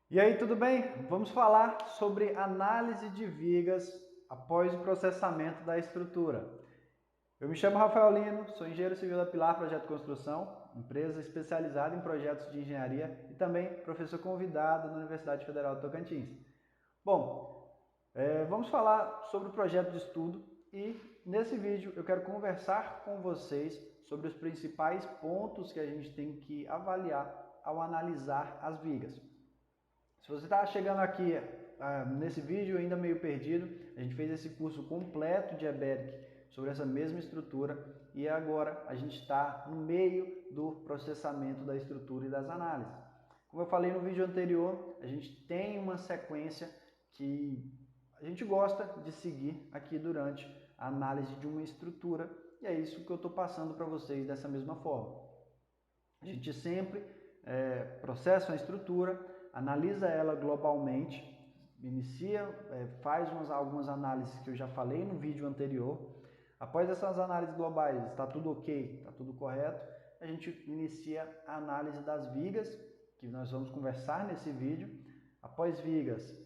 E aí, tudo bem? Vamos falar sobre análise de vigas após o processamento da estrutura. Eu me chamo Rafael Lino, sou engenheiro civil da Pilar Projeto de Construção, empresa especializada em projetos de engenharia e também professor convidado na Universidade Federal de Tocantins. Bom, vamos falar sobre o projeto de estudo e nesse vídeo eu quero conversar com vocês sobre os principais pontos que a gente tem que avaliar ao analisar as vigas. Se você está chegando aqui nesse vídeo ainda meio perdido, a gente fez esse curso completo de EBERIC sobre essa mesma estrutura e agora a gente está no meio do processamento da estrutura e das análises. Como eu falei no vídeo anterior, a gente tem uma sequência que a gente gosta de seguir aqui durante a análise de uma estrutura e é isso que eu estou passando para vocês dessa mesma forma. A gente sempre processa uma estrutura, analisa ela globalmente, inicia, faz algumas análises que eu já falei no vídeo anterior. Após essas análises globais, está tudo ok, está tudo correto, a gente inicia a análise das vigas, que nós vamos conversar nesse vídeo. Após vigas,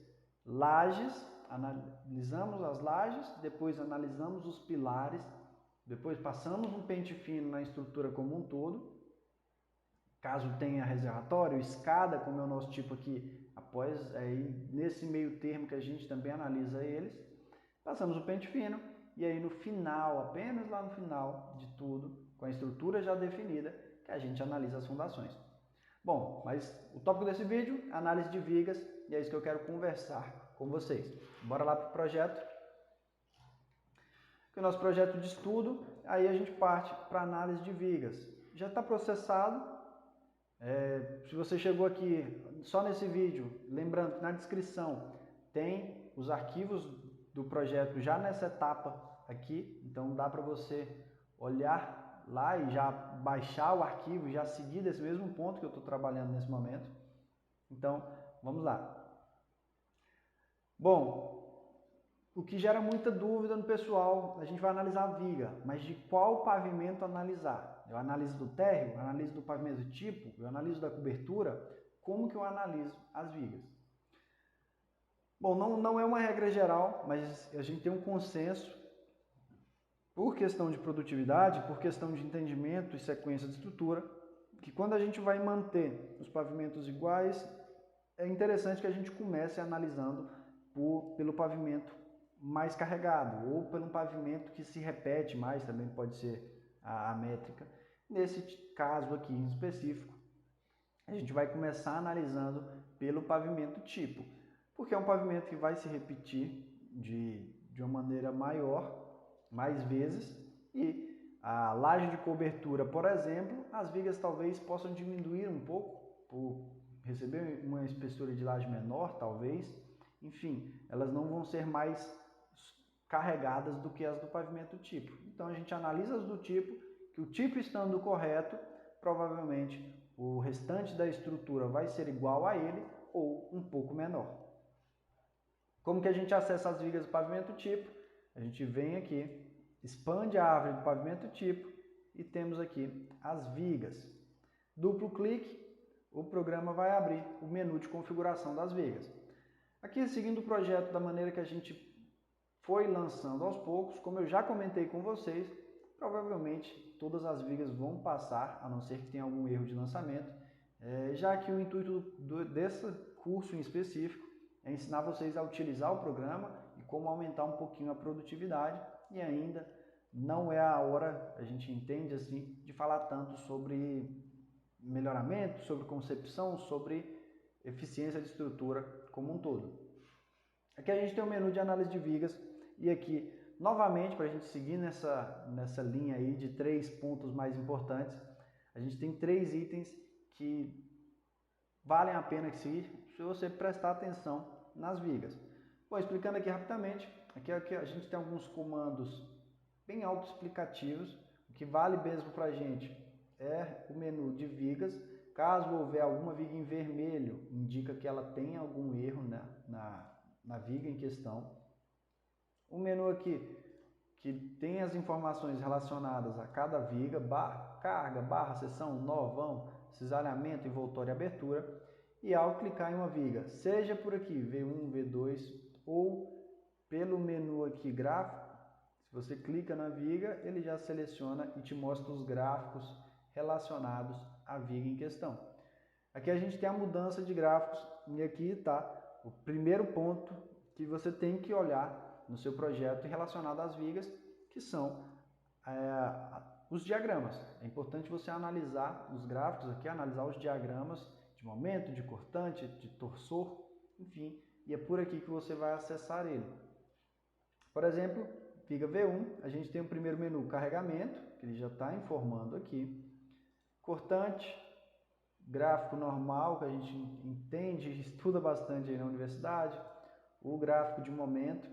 lajes, analisamos as lajes, depois analisamos os pilares, depois passamos um pente fino na estrutura como um todo. Caso tenha reservatório, escada, como é o nosso tipo aqui, após aí nesse meio termo que a gente também analisa eles, passamos o pente fino e aí no final, apenas lá no final de tudo, com a estrutura já definida, que a gente analisa as fundações. Bom, mas o tópico desse vídeo é análise de vigas e é isso que eu quero conversar com vocês. Bora lá para o projeto. Que é o nosso projeto de estudo, aí a gente parte para análise de vigas. Já está processado. Se você chegou aqui só nesse vídeo, lembrando que na descrição tem os arquivos do projeto já nessa etapa aqui, então dá para você olhar lá e já baixar o arquivo, já seguir desse mesmo ponto que eu estou trabalhando nesse momento. Então, vamos lá. Bom, o que gera muita dúvida no pessoal, a gente vai analisar a viga, mas de qual pavimento analisar? Eu analiso do térreo, eu analiso do pavimento tipo, eu analiso da cobertura, como que eu analiso as vigas? Bom, não é uma regra geral, mas a gente tem um consenso por questão de produtividade, por questão de entendimento e sequência de estrutura, que quando a gente vai manter os pavimentos iguais, é interessante que a gente comece analisando pelo pavimento mais carregado, ou pelo pavimento que se repete mais, também pode ser a métrica. Nesse caso aqui em específico, a gente vai começar analisando pelo pavimento tipo, porque é um pavimento que vai se repetir de uma maneira maior, mais vezes, e a laje de cobertura, por exemplo, as vigas talvez possam diminuir um pouco, por receber uma espessura de laje menor, talvez, enfim, elas não vão ser mais carregadas do que as do pavimento tipo. Então a gente analisa as do tipo, que o tipo estando correto, provavelmente o restante da estrutura vai ser igual a ele ou um pouco menor. Como que a gente acessa as vigas do pavimento tipo? A gente vem aqui, expande a árvore do pavimento tipo e temos aqui as vigas. Duplo clique, o programa vai abrir o menu de configuração das vigas. Aqui, seguindo o projeto da maneira que a gente foi lançando aos poucos, como eu já comentei com vocês, provavelmente todas as vigas vão passar, a não ser que tenha algum erro de lançamento, já que o intuito desse curso em específico é ensinar vocês a utilizar o programa e como aumentar um pouquinho a produtividade, e ainda não é a hora, a gente entende assim, de falar tanto sobre melhoramento, sobre concepção, sobre eficiência de estrutura como um todo. Aqui a gente tem o menu de análise de vigas e aqui, novamente, para a gente seguir nessa linha aí de 3 pontos mais importantes, a gente tem 3 itens que valem a pena se você prestar atenção nas vigas. Bom, explicando aqui rapidamente, aqui a gente tem alguns comandos bem autoexplicativos. O que vale mesmo para a gente é o menu de vigas. Caso houver alguma viga em vermelho, indica que ela tem algum erro na viga em questão. O menu aqui, que tem as informações relacionadas a cada viga, carga, barra, seção, nó, vão, cisalhamento, envoltório e abertura. e ao clicar em uma viga, seja por aqui, V1, V2 ou pelo menu aqui gráfico, se você clica na viga, ele já seleciona e te mostra os gráficos relacionados à viga em questão. Aqui a gente tem a mudança de gráficos e aqui está o primeiro ponto que você tem que olhar no seu projeto relacionado às vigas, que são os diagramas. É importante você analisar os gráficos aqui, analisar os diagramas de momento, de cortante, de torsor, enfim, e é por aqui que você vai acessar ele. Por exemplo, viga V1, a gente tem o primeiro menu carregamento, que ele já está informando aqui, cortante, gráfico normal, que a gente entende e estuda bastante aí na universidade, o gráfico de momento.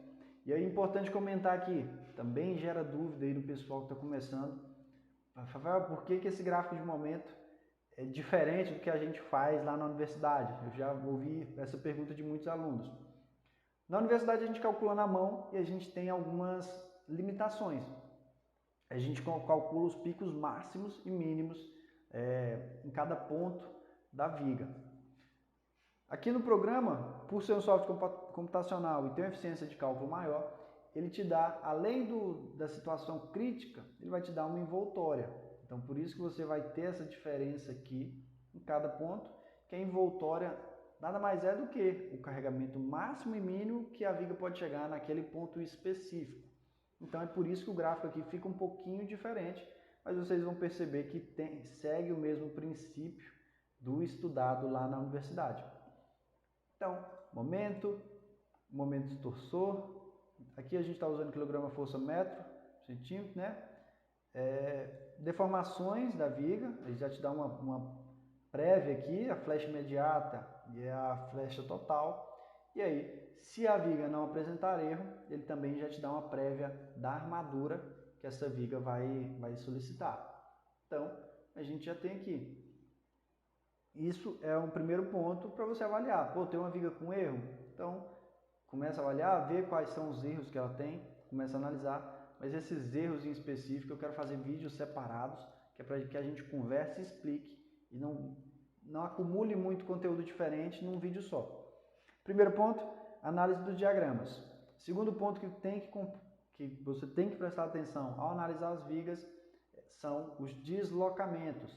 E aí é importante comentar aqui, também gera dúvida aí do pessoal que está começando. Rafael, por que esse gráfico de momento é diferente do que a gente faz lá na universidade? Eu já ouvi essa pergunta de muitos alunos. Na universidade a gente calcula na mão e a gente tem algumas limitações. A gente calcula os picos máximos e mínimos em cada ponto da viga. Aqui no programa, por ser um software computacional e ter uma eficiência de cálculo maior, ele te dá, além da situação crítica, ele vai te dar uma envoltória. Então, por isso que você vai ter essa diferença aqui em cada ponto, que a envoltória nada mais é do que o carregamento máximo e mínimo que a viga pode chegar naquele ponto específico. Então, é por isso que o gráfico aqui fica um pouquinho diferente, mas vocês vão perceber que segue o mesmo princípio do estudado lá na universidade. Então, momento de torsor, aqui a gente está usando quilograma força metro, centímetro, né? Deformações da viga, ele já te dá uma prévia aqui, a flecha imediata e a flecha total. E aí, se a viga não apresentar erro, ele também já te dá uma prévia da armadura que essa viga vai solicitar. Então, a gente já tem aqui. Isso é um primeiro ponto para você avaliar. Pô, tem uma viga com erro? Então, começa a avaliar, ver quais são os erros que ela tem, começa a analisar. Mas esses erros em específico, eu quero fazer vídeos separados, que é para que a gente converse e explique e não acumule muito conteúdo diferente num vídeo só. Primeiro ponto, análise dos diagramas. Segundo ponto que você tem que prestar atenção ao analisar as vigas são os deslocamentos.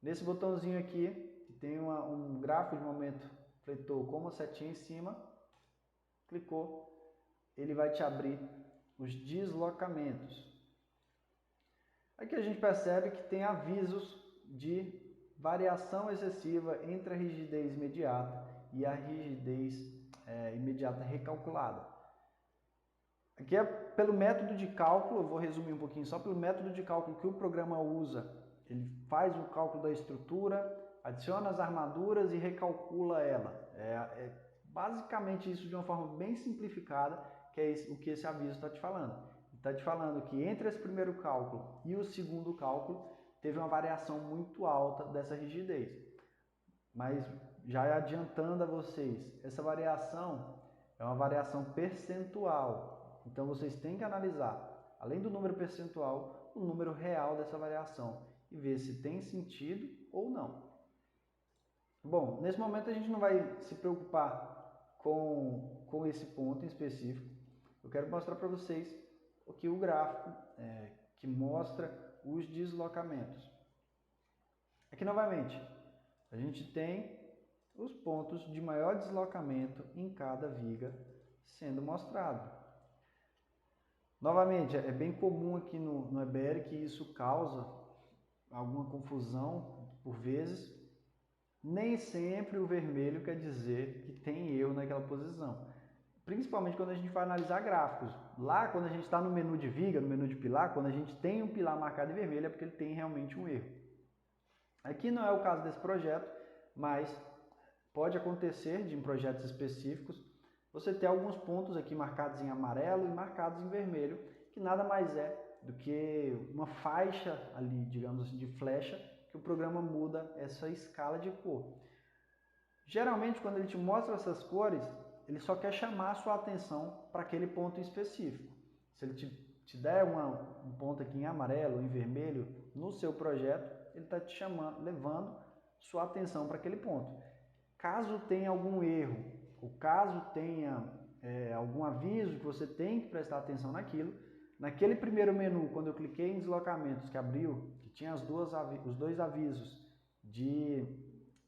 Nesse botãozinho aqui, que tem um gráfico de momento fletor com uma setinha em cima, clicou, ele vai te abrir os deslocamentos. Aqui a gente percebe que tem avisos de variação excessiva entre a rigidez imediata e a rigidez imediata recalculada. Aqui é pelo método de cálculo, eu vou resumir um pouquinho só pelo método de cálculo que o programa usa. Ele faz o cálculo da estrutura, adiciona as armaduras e recalcula ela. Basicamente isso de uma forma bem simplificada, que é o que esse aviso está te falando. Está te falando que entre esse primeiro cálculo e o segundo cálculo, teve uma variação muito alta dessa rigidez. Mas já adiantando a vocês, essa variação é uma variação percentual. Então vocês têm que analisar, além do número percentual, o número real dessa variação e ver se tem sentido ou não. Bom, nesse momento a gente não vai se preocupar com esse ponto em específico. Eu quero mostrar para vocês aqui o gráfico que mostra os deslocamentos. Aqui novamente, a gente tem os pontos de maior deslocamento em cada viga sendo mostrado. Novamente, é bem comum aqui no EBR que isso causa alguma confusão por vezes. Nem sempre o vermelho quer dizer que tem erro naquela posição. Principalmente quando a gente vai analisar gráficos. Lá, quando a gente está no menu de viga, no menu de pilar, quando a gente tem um pilar marcado em vermelho, é porque ele tem realmente um erro. Aqui não é o caso desse projeto, mas pode acontecer em projetos específicos você ter alguns pontos aqui marcados em amarelo e marcados em vermelho, que nada mais é do que uma faixa ali, digamos assim, de flecha, que o programa muda essa escala de cor. Geralmente, quando ele te mostra essas cores, ele só quer chamar a sua atenção para aquele ponto específico. Se ele te der um ponto aqui em amarelo ou em vermelho no seu projeto, ele está te chamando, levando sua atenção para aquele ponto. caso tenha algum erro, ou caso tenha algum aviso que você tem que prestar atenção naquilo, naquele primeiro menu, quando eu cliquei em deslocamentos que abriu, que tinha os dois avisos de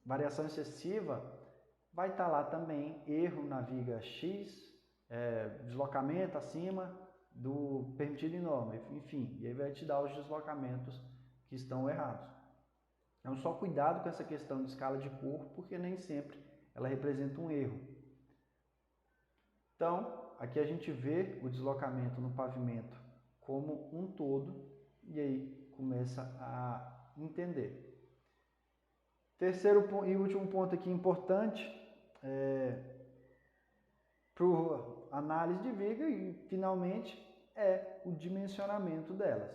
variação excessiva, vai estar lá também erro na viga X, deslocamento acima do permitido em norma, enfim, e aí vai te dar os deslocamentos que estão errados. Então, só cuidado com essa questão de escala de cor, porque nem sempre ela representa um erro. Então, aqui a gente vê o deslocamento no pavimento como um todo, e aí começa a entender. Terceiro e último ponto aqui importante, para a análise de viga, e finalmente é o dimensionamento delas.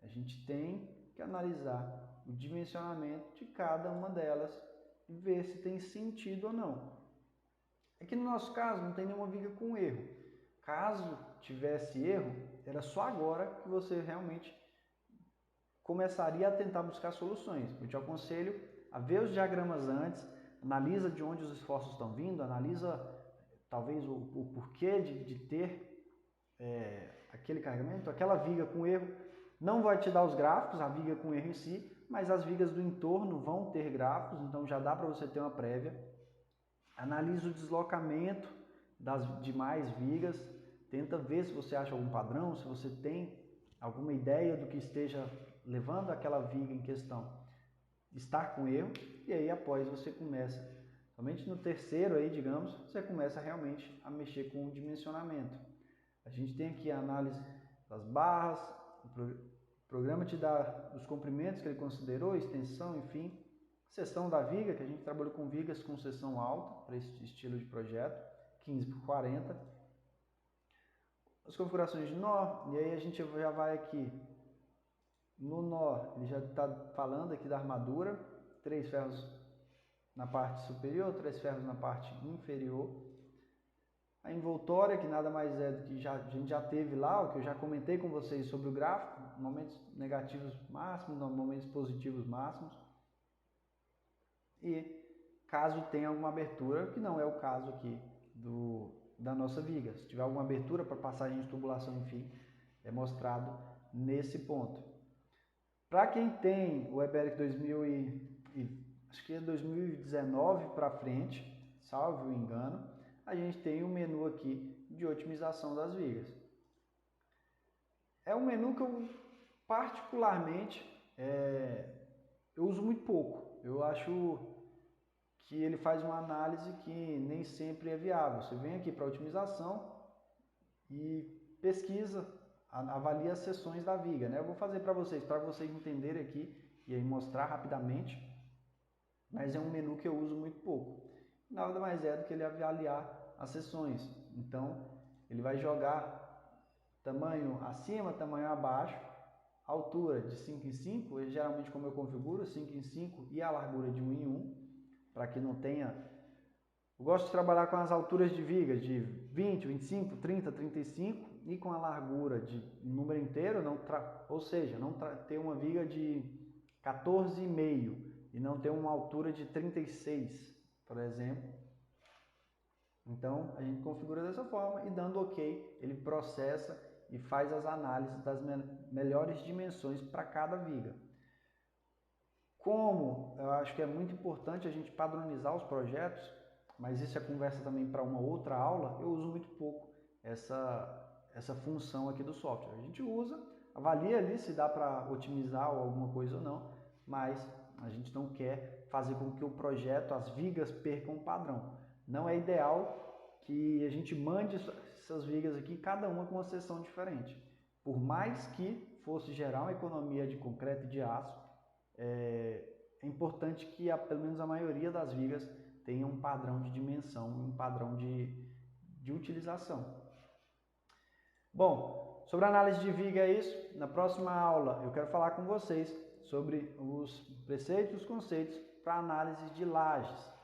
A gente tem que analisar o dimensionamento de cada uma delas e ver se tem sentido ou não. Aqui no nosso caso não tem nenhuma viga com erro. Caso tivesse erro, era só agora que você realmente começaria a tentar buscar soluções. Eu te aconselho a ver os diagramas antes, analisa de onde os esforços estão vindo, analisa talvez o porquê de ter aquele carregamento, aquela viga com erro. Não vai te dar os gráficos, a viga com erro em si, mas as vigas do entorno vão ter gráficos, então já dá para você ter uma prévia. Analisa o deslocamento das demais vigas, tenta ver se você acha algum padrão, se você tem alguma ideia do que esteja levando aquela viga em questão estar com erro, e aí após você começa, somente no terceiro aí, digamos, você começa realmente a mexer com o dimensionamento. A gente tem aqui a análise das barras, o programa te dá os comprimentos que ele considerou, extensão, enfim, seção da viga, que a gente trabalhou com vigas com seção alta, para esse estilo de projeto, 15 por 40. As configurações de nó, e aí a gente já vai aqui no nó, ele já está falando aqui da armadura, 3 ferros na parte superior, 3 ferros na parte inferior. A envoltória, que nada mais é do que a gente já teve lá, o que eu já comentei com vocês sobre o gráfico, momentos negativos máximos, momentos positivos máximos. E caso tenha alguma abertura, que não é o caso aqui da nossa viga. Se tiver alguma abertura para passagem de tubulação, enfim, é mostrado nesse ponto. Para quem tem o EBERIC 2019 para frente, salvo o engano, a gente tem um menu aqui de otimização das vigas. É um menu que eu particularmente eu uso muito pouco. Eu acho que ele faz uma análise que nem sempre é viável. Você vem aqui para otimização e pesquisa, avalia as seções da viga, né? Eu vou fazer para vocês entenderem aqui e aí mostrar rapidamente, mas é um menu que eu uso muito pouco. Nada mais é do que ele avaliar as seções. Então, ele vai jogar tamanho acima, tamanho abaixo, altura de 5 em 5, geralmente como eu configuro, 5 em 5 e a largura de 1 em 1, para que não tenha... Eu gosto de trabalhar com as alturas de vigas de 20, 25, 30, 35 e com a largura de número inteiro, ou seja, não ter uma viga de 14,5 e não ter uma altura de 36, por exemplo. Então, a gente configura dessa forma e dando OK, ele processa e faz as análises das melhores dimensões para cada viga. Como eu acho que é muito importante a gente padronizar os projetos, mas isso é conversa também para uma outra aula, eu uso muito pouco essa função aqui do software. A gente usa, avalia ali se dá para otimizar ou alguma coisa ou não, mas a gente não quer fazer com que o projeto, as vigas percam o padrão. Não é ideal que a gente mande essas vigas aqui, cada uma com uma seção diferente. Por mais que fosse gerar uma economia de concreto e de aço, é importante que pelo menos a maioria das vigas tenha um padrão de dimensão, um padrão de utilização. Bom, sobre a análise de viga é isso. Na próxima aula eu quero falar com vocês sobre os preceitos e os conceitos para análise de lajes.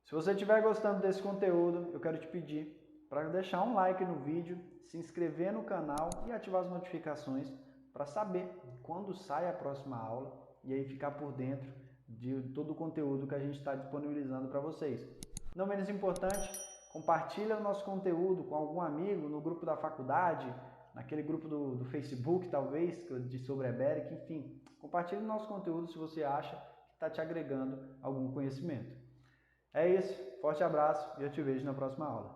Se você estiver gostando desse conteúdo, eu quero te pedir para deixar um like no vídeo, se inscrever no canal e ativar as notificações para saber quando sai a próxima aula e aí ficar por dentro de todo o conteúdo que a gente está disponibilizando para vocês. Não menos importante, compartilha o nosso conteúdo com algum amigo no grupo da faculdade, naquele grupo do Facebook, talvez, de sobre Eberic, enfim. Compartilha o nosso conteúdo se você acha que está te agregando algum conhecimento. É isso, forte abraço e eu te vejo na próxima aula.